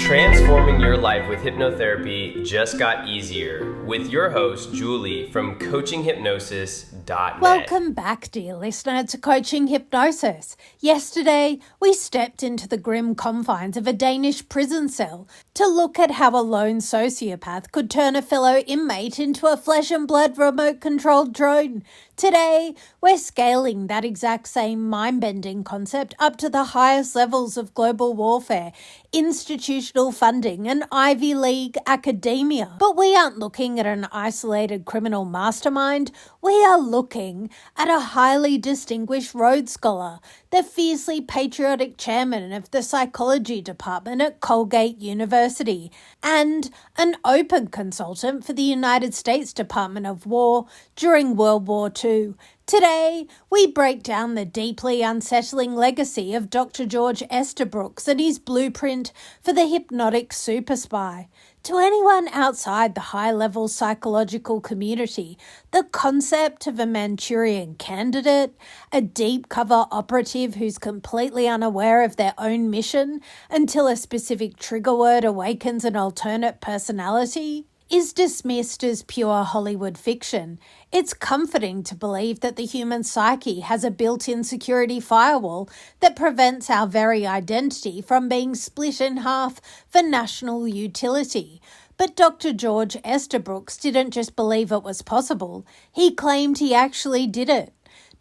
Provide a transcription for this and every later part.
Transforming your life with hypnotherapy just got easier with your host, Julie from CoachingHypnosis.net. Welcome back, dear listener, to Coaching Hypnosis. Yesterday, we stepped into the grim confines of a Danish prison cell to look at how a lone sociopath could turn a fellow inmate into a flesh and blood remote-controlled drone. Today, we're scaling that exact same mind-bending concept up to the highest levels of global warfare, institutional funding, and Ivy League academia. But we aren't looking at an isolated criminal mastermind. We are looking at a highly distinguished Rhodes Scholar, the fiercely patriotic chairman of the psychology department at Colgate University, and an open consultant for the United States Department of War during World War II. Today, we break down the deeply unsettling legacy of Dr. George Estabrooks and his blueprint for the hypnotic super spy. To anyone outside the high-level psychological community, the concept of a Manchurian candidate, a deep-cover operative who's completely unaware of their own mission until a specific trigger word awakens an alternate personality, is dismissed as pure Hollywood fiction. It's comforting to believe that the human psyche has a built-in security firewall that prevents our very identity from being split in half for national utility. But Dr. George Estabrooks didn't just believe it was possible, he claimed he actually did it.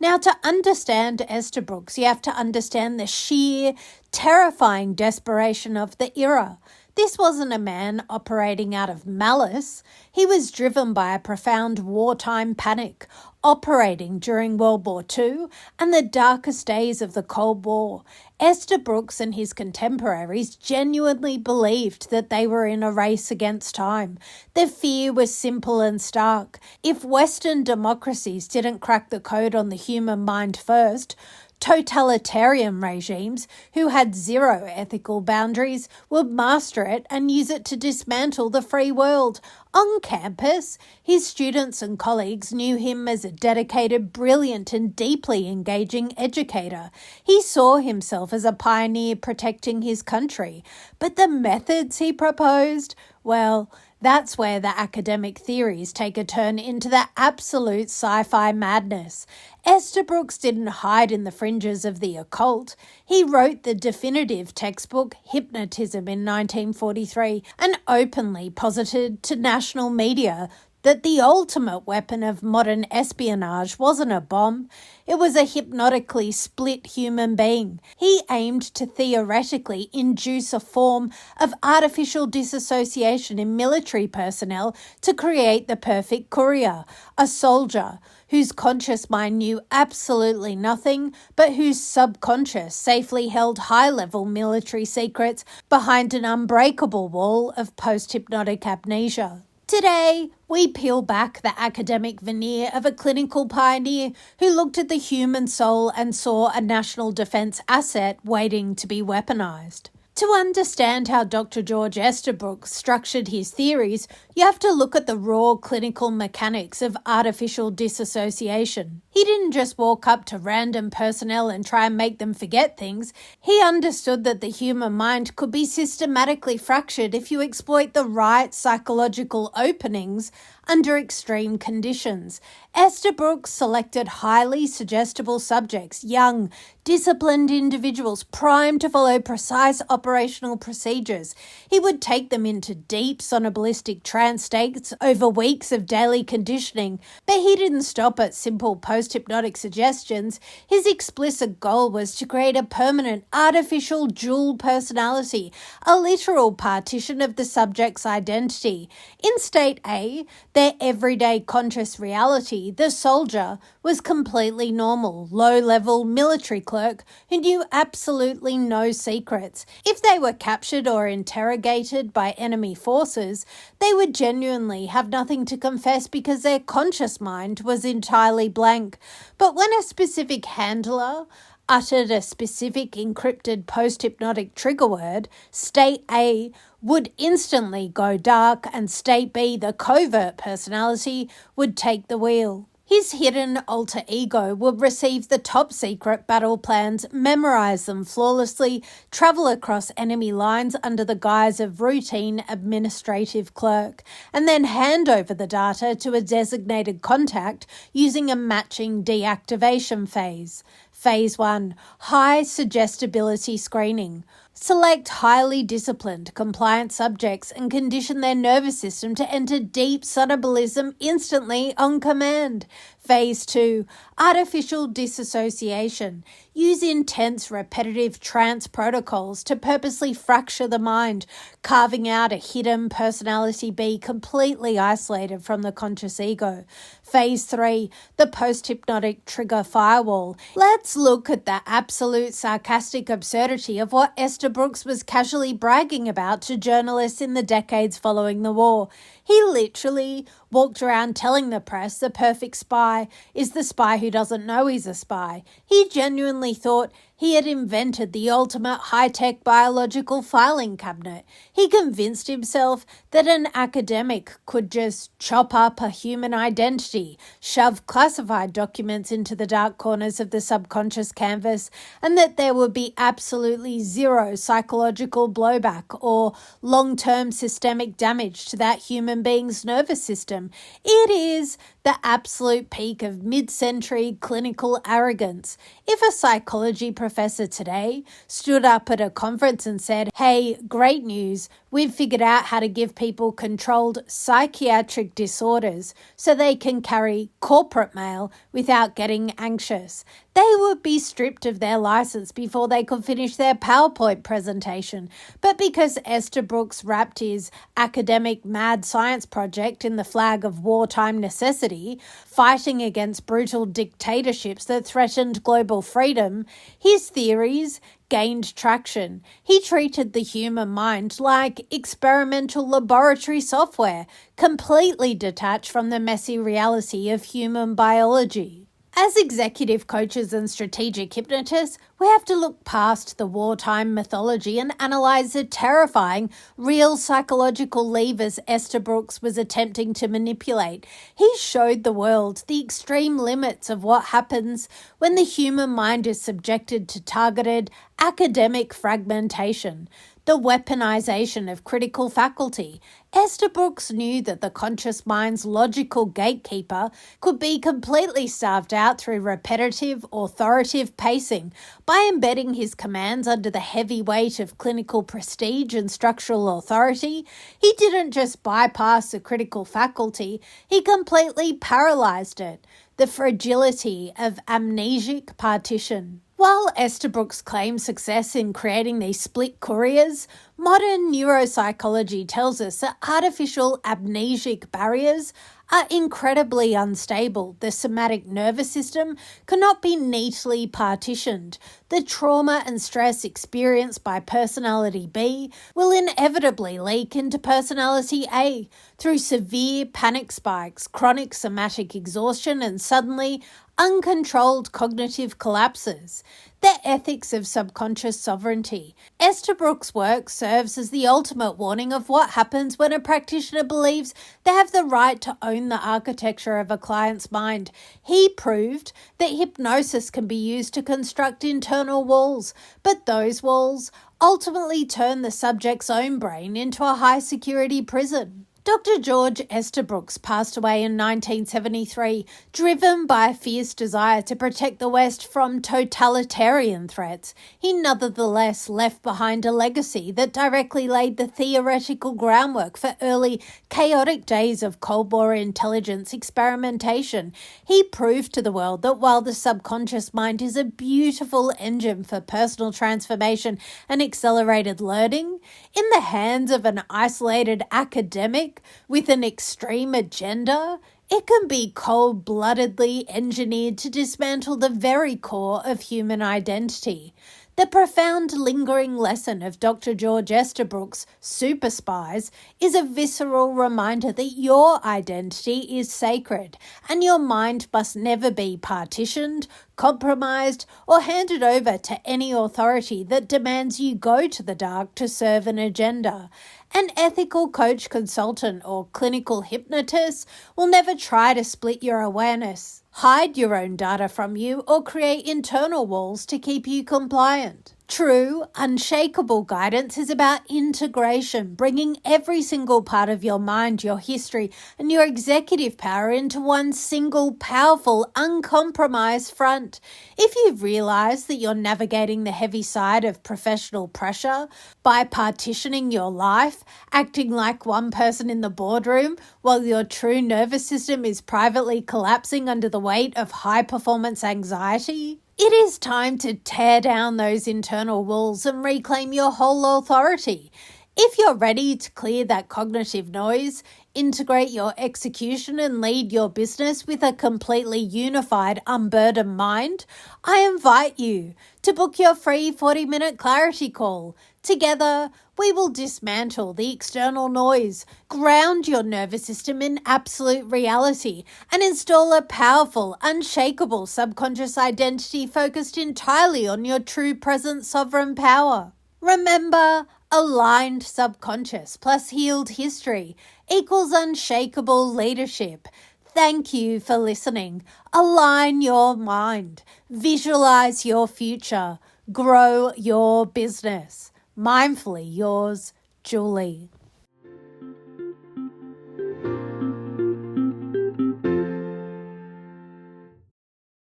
Now, to understand Estabrooks, you have to understand the sheer, terrifying desperation of the era. This wasn't a man operating out of malice. He was driven by a profound wartime panic, operating during World War II and the darkest days of the Cold War. Estabrooks and his contemporaries genuinely believed that they were in a race against time. The fear was simple and stark. If Western democracies didn't crack the code on the human mind first, totalitarian regimes who had zero ethical boundaries would master it and use it to dismantle the free world. On campus, his students and colleagues knew him as a dedicated, brilliant, and deeply engaging educator. He saw himself as a pioneer protecting his country. But the methods he proposed, well, that's where the academic theories take a turn into the absolute sci-fi madness. Estabrooks didn't hide in the fringes of the occult. He wrote the definitive textbook Hypnotism in 1943 and openly posited to national media that the ultimate weapon of modern espionage wasn't a bomb, it was a hypnotically split human being. He aimed to theoretically induce a form of artificial disassociation in military personnel to create the perfect courier, a soldier whose conscious mind knew absolutely nothing, but whose subconscious safely held high-level military secrets behind an unbreakable wall of post-hypnotic amnesia. Today, we peel back the academic veneer of a clinical pioneer who looked at the human soul and saw a national defense asset waiting to be weaponized. To understand how Dr. George Estabrooks structured his theories, you have to look at the raw clinical mechanics of artificial disassociation. He didn't just walk up to random personnel and try and make them forget things. He understood that the human mind could be systematically fractured if you exploit the right psychological openings under extreme conditions. Estabrooks selected highly suggestible subjects, young, disciplined individuals primed to follow precise operational procedures. He would take them into deep somnambulistic trance states over weeks of daily conditioning, but he didn't stop at simple post-hypnotic suggestions. His explicit goal was to create a permanent artificial dual personality, a literal partition of the subject's identity. In state A, their everyday conscious reality, the soldier, was completely normal, low-level military clerk who knew absolutely no secrets. If they were captured or interrogated by enemy forces, they would genuinely have nothing to confess because their conscious mind was entirely blank. But when a specific handler uttered a specific encrypted post-hypnotic trigger word, state A would instantly go dark and state B, the covert personality, would take the wheel. His hidden alter ego would receive the top secret battle plans, memorize them flawlessly, travel across enemy lines under the guise of routine administrative clerk, and then hand over the data to a designated contact using a matching deactivation phase. Phase 1. High suggestibility screening. Select highly disciplined, compliant subjects and condition their nervous system to enter deep sonambulism instantly on command. Phase 2. Artificial disassociation. Use intense, repetitive trance protocols to purposely fracture the mind, carving out a hidden personality B completely isolated from the conscious ego. Phase 3. The post-hypnotic trigger firewall. Let's look at the absolute sarcastic absurdity of what Estabrooks was casually bragging about to journalists in the decades following the war. He literally walked around telling the press the perfect spy is the spy who doesn't know he's a spy. He genuinely thought he had invented the ultimate high-tech biological filing cabinet. He convinced himself that an academic could just chop up a human identity, shove classified documents into the dark corners of the subconscious canvas, and that there would be absolutely zero psychological blowback or long-term systemic damage to that human being's nervous system. It is the absolute peak of mid-century clinical arrogance. If a psychology professor today stood up at a conference and said, "Hey, great news, we've figured out how to give people controlled psychiatric disorders so they can carry corporate mail without getting anxious," they would be stripped of their license before they could finish their PowerPoint presentation. But because Estabrooks wrapped his academic mad science project in the flag of wartime necessity, fighting against brutal dictatorships that threatened global freedom, his theories gained traction. He treated the human mind like experimental laboratory software, completely detached from the messy reality of human biology. As executive coaches and strategic hypnotists, we have to look past the wartime mythology and analyze the terrifying, real psychological levers Estabrooks was attempting to manipulate. He showed the world the extreme limits of what happens when the human mind is subjected to targeted academic fragmentation. The weaponization of critical faculty. Estabrooks knew that the conscious mind's logical gatekeeper could be completely starved out through repetitive, authoritative pacing. By embedding his commands under the heavy weight of clinical prestige and structural authority, he didn't just bypass the critical faculty, he completely paralyzed it. The fragility of amnesic partition. While Estabrooks claimed success in creating these split couriers, modern neuropsychology tells us that artificial amnesic barriers are incredibly unstable. The somatic nervous system cannot be neatly partitioned. The trauma and stress experienced by personality B will inevitably leak into personality A through severe panic spikes, chronic somatic exhaustion, and suddenly uncontrolled cognitive collapses. The ethics of subconscious sovereignty. Estabrooks' work serves as the ultimate warning of what happens when a practitioner believes they have the right to own the architecture of a client's mind. He proved that hypnosis can be used to construct internal walls, but those walls ultimately turn the subject's own brain into a high-security prison. Dr. George Estabrooks passed away in 1973, driven by a fierce desire to protect the West from totalitarian threats. He nevertheless left behind a legacy that directly laid the theoretical groundwork for early, chaotic days of Cold War intelligence experimentation. He proved to the world that while the subconscious mind is a beautiful engine for personal transformation and accelerated learning, in the hands of an isolated academic with an extreme agenda, it can be cold-bloodedly engineered to dismantle the very core of human identity. The profound lingering lesson of Dr. George Estabrooks' Super Spies is a visceral reminder that your identity is sacred and your mind must never be partitioned, compromised, or handed over to any authority that demands you go to the dark to serve an agenda. An ethical coach, consultant, or clinical hypnotist will never try to split your awareness. hide your own data from you, or create internal walls to keep you compliant. True, unshakable guidance is about integration, bringing every single part of your mind, your history, and your executive power into one single, powerful, uncompromised front. If you've realized that you're navigating the heavy side of professional pressure by partitioning your life, acting like one person in the boardroom while your true nervous system is privately collapsing under the weight of high-performance anxiety, it is time to tear down those internal walls and reclaim your whole authority. If you're ready to clear that cognitive noise, integrate your execution and lead your business with a completely unified, unburdened mind, I invite you to book your free 40-minute clarity call. Together, we will dismantle the external noise, ground your nervous system in absolute reality, and install a powerful, unshakable subconscious identity focused entirely on your true present sovereign power. Remember, aligned subconscious plus healed history equals unshakable leadership. Thank you for listening. Align your mind. Visualize your future. Grow your business. Mindfully yours, Julie.